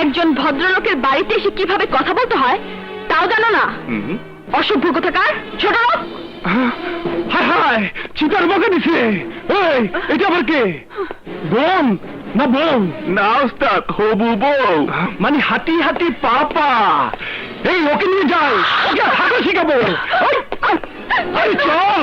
একজন ভদ্রলোকের বাড়িতে এসে কিভাবে কথা বলতে হয় তাও জানো না? অসভ্য কোথাকার ছোট লোক। হায় হায়, চিতার বকে দিছে। এই, এটা আবার কে? বোন না বউ? না ওস্তাদ, হবু বউ। মানে হাঁটি হাঁটি পাপা। এই ওকে নিয়ে যাও, ওকে হাঁটা শিখাবো। এই, চল।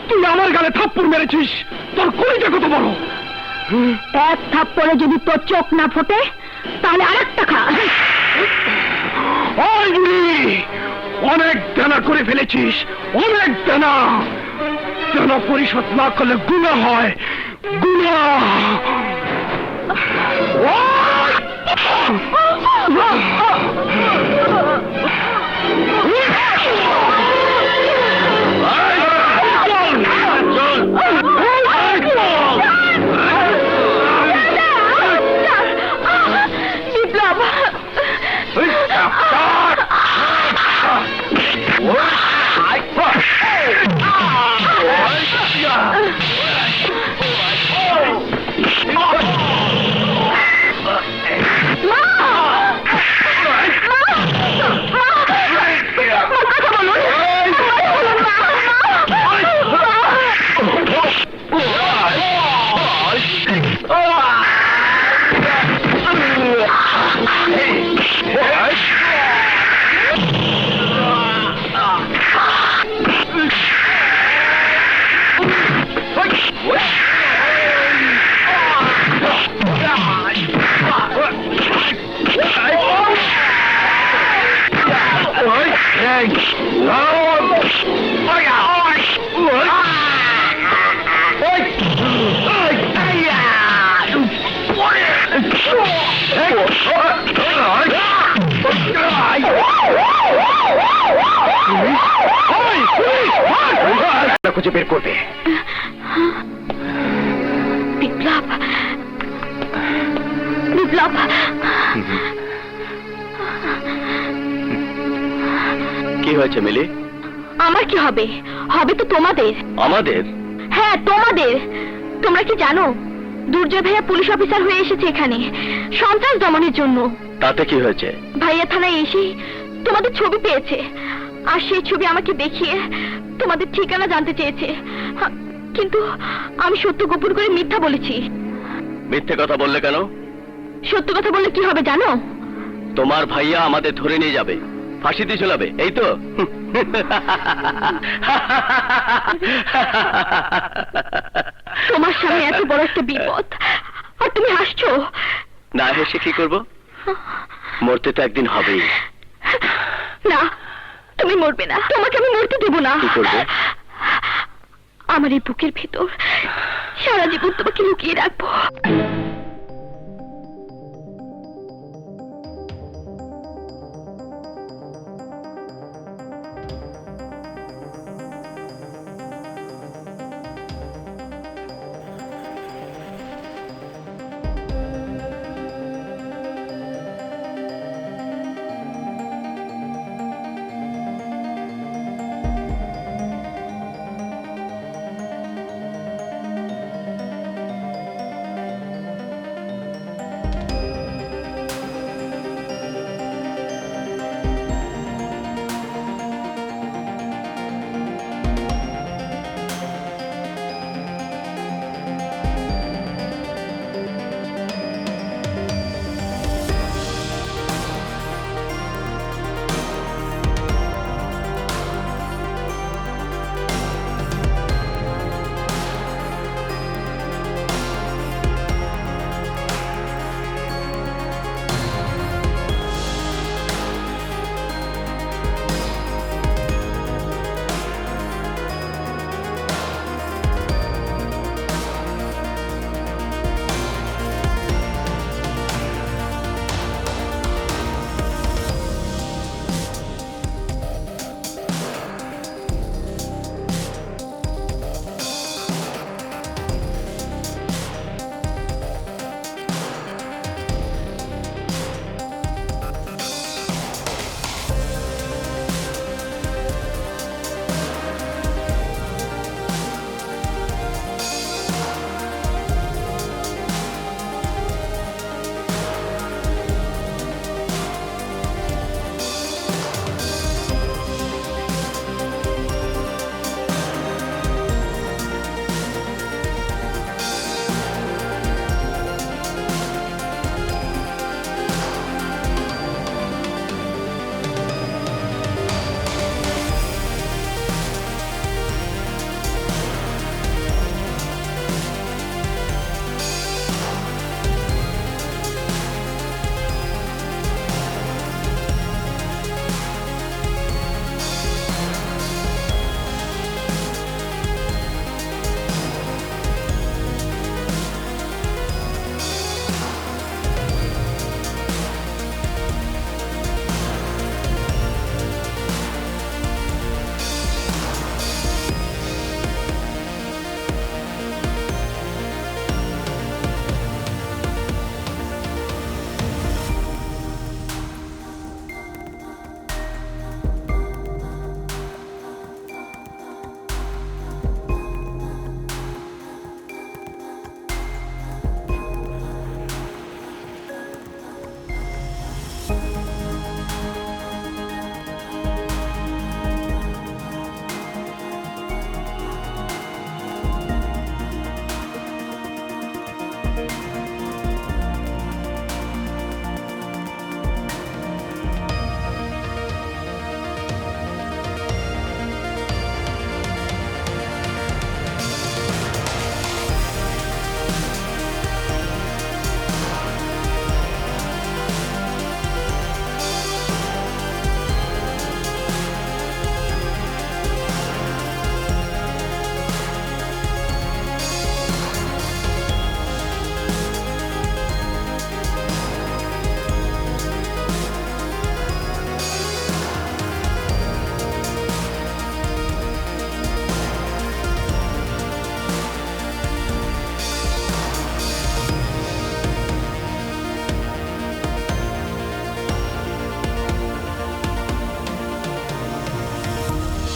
তুই আমার গালে থাপ্পড় মেরেছিস, তোর কলিটা কত বড়? এক থাপ্পড়ে যদি তোর চোখ না ফোটে তাহলে আরেকটা খা। ওই বুড়ি, অনেক দানা করে ফেলেছিস, অনেক দানা। দানা পরিশোধ না করলে গুনাহ হয়, গুনাহ। খুঁজে বের করবে। বিপ্লব, বিপ্লব, কি হয়েছে মিলি? আমার কি হবে? হবে তো তোমাদের। আমাদের? হ্যাঁ, তোমাদের। তোমরা কি জানো দুর্জয় ভাইয়া পুলিশ অফিসার হয়ে এসেছে এখানে সন্ত্রাস দমনের জন্য। তাতে কি হয়েছে? ভাইয়া থানায় এসে তোমাদের ছবি পেয়েছে, আর সেই ছবি আমাকে দেখিয়ে তোমাদের ঠিকানা জানতে চেয়েছে। কিন্তু আমি সত্য গোপন করে মিথ্যা বলেছি। মিথ্যে কথা বললে কেন? সত্য কথা বললে কি হবে জানো? তোমার ভাইয়া আমাদের ধরে নিয়ে যাবে, ফাঁসিতে ঝোলাবে, এই তো? তোমার সামনে এত বড় একটা বিপদ আর তুমি হাসছো। না হেসে কি করব? মরতে তো একদিন হবেই। না, তুমি মরবে না, তোমাকে আমি মরতে দেব না। কি করবে? আমার এই বুকের ভেতর সারা জীবন তোমাকে লুকিয়ে রাখবো।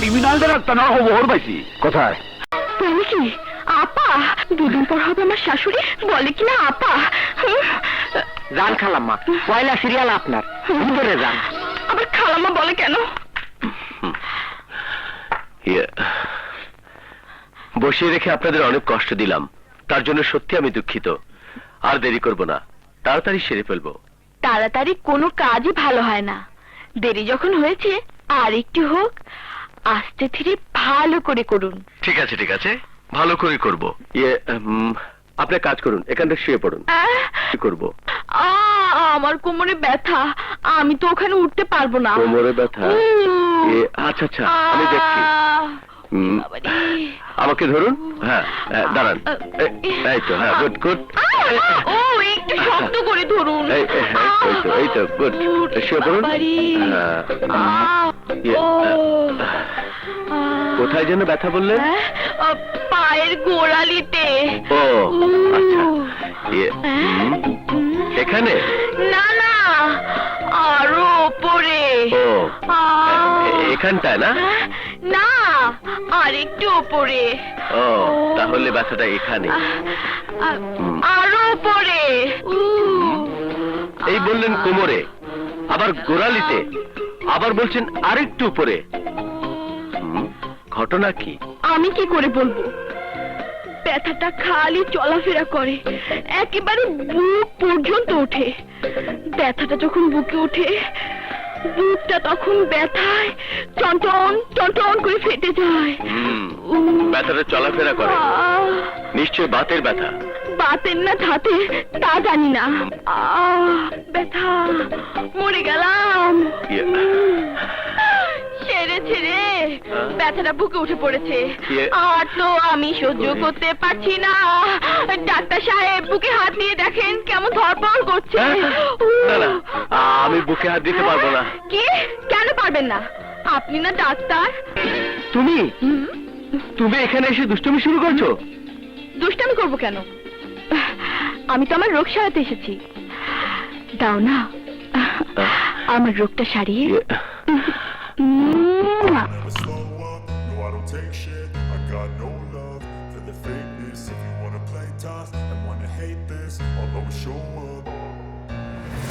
ক্রিমিনালদের একটা না খবর পাইছি। কোথায়? বলে কি আপা? দুদিন পর হবে আমার শাশুড়ি, বলে কি না আপা? যান খালাম্মা, পয়লা সিরিয়াল আপনার, ভিতরে যান। আবার খালাম্মা বলে কেন? বসিয়ে রেখে আপনাদের অনেক কষ্ট দিলাম, তার জন্য সত্যি আমি দুঃখিত। আর দেরি করব না, তাড়াতাড়ি সেরে ফেলবো। তাড়াতাড়ি কোনো কাজই ভালো হয় না। দেরি যখন হয়েছে আর একটু হোক, আস্তে ধীরে ভালো করে করুন। ঠিক আছে ঠিক আছে, ভালো করে করব। আপনি কাজ করুন, এখানটা শুয়ে পড়ুন। কি করব? আমার কোমরে ব্যথা, আমি তো ওখানে উঠতে পারবো না। কোমরে ব্যথা? আচ্ছা আচ্ছা, আমি দেখছি। বাবারে। আমাকে ধরুন। হ্যাঁ দাঁড়ান। এই তো, হ্যাঁ, গুড গুড। ও একটু শক্ত করে ধরুন। এই তো গুড। শুয়ে পড়ুন। কোথায় যেন ব্যথা বললেন? পায়ের গোড়ালিতে। ও আচ্ছা, এখানে? না না, আরো ওপরে। ও এখানটায় না? না, আর একটু ওপরে। ও তাহলে ব্যথাটা এখানে। আরো ওপরে। এই বললেন কোমরে, আবার গোড়ালিতে, আবার বলছেন আরেকটু উপরে। ঘটনা কি? আমি কি করে বলবো? ব্যথাটা খালি চলাফেরা করে, একেবারে বুক পর্যন্ত ওঠে। ব্যথাটা যখন বুকে ওঠে, বুকটা তখন ব্যথায় টনটন টনটন করে ফেটে যায়। ব্যথাটা চলাফেরা করে, নিশ্চয় বাতের ব্যথা। বাতের না ধাতে তা জানি না। ব্যথা, মরে গেলাম। ছেড়ে ছেড়ে ব্যথাটা বুকে উঠে পড়েছে, আর তো আমি সহ্য করতে পারছি না। ডাক্তার সাহেব, বুকে হাত দিয়ে দেখেন কেমন ধরপড় করছে। না না, আমি বুকে হাত দিতে পারবো না। কি? কেন পারবেন না? আপনি না ডাক্তার। তুমি তুমি এখানে এসে দুষ্টুমি শুরু করছো? দুষ্টামি করবো কেন? আমি তো আমার রোগ সারাতে এসেছি। দাও না আমার রোগটা সারিয়ে। Never slow up, no I don't take shit. I got no love for the fakeness. If you wanna play tough and wanna hate this, I'll always show up.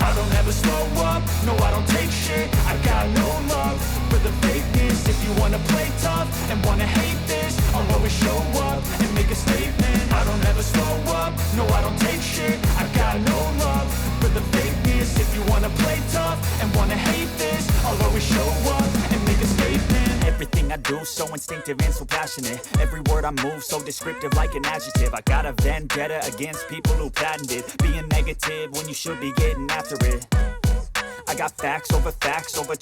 I don't ever slow up, no I don't take shit. I got no love for the fakeness. If you wanna play tough and wanna hate this, I'll always show up and make a statement. I don't ever slow up, no I don't take shit. I got no love for the fakeness. If you wanna play tough and wanna hate this, I'll always show up and make a statement. Everything I do so instinctive and so passionate. Every word I move so descriptive like an adjective. I got a vendetta against people who patented being negative when you should be getting after it. I got facts over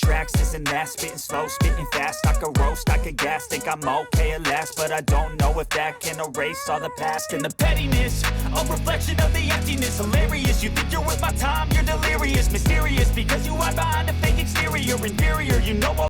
tracks, this and that. Spitting slow, spitting fast. I could roast, I could gas. Think I'm okay at last, but I don't know if that can erase all the past. And the pettiness, a reflection of the emptiness. Hilarious, you think you're worth my time, you're delirious. Mysterious, because you hide behind a fake exterior. Inferior, you know all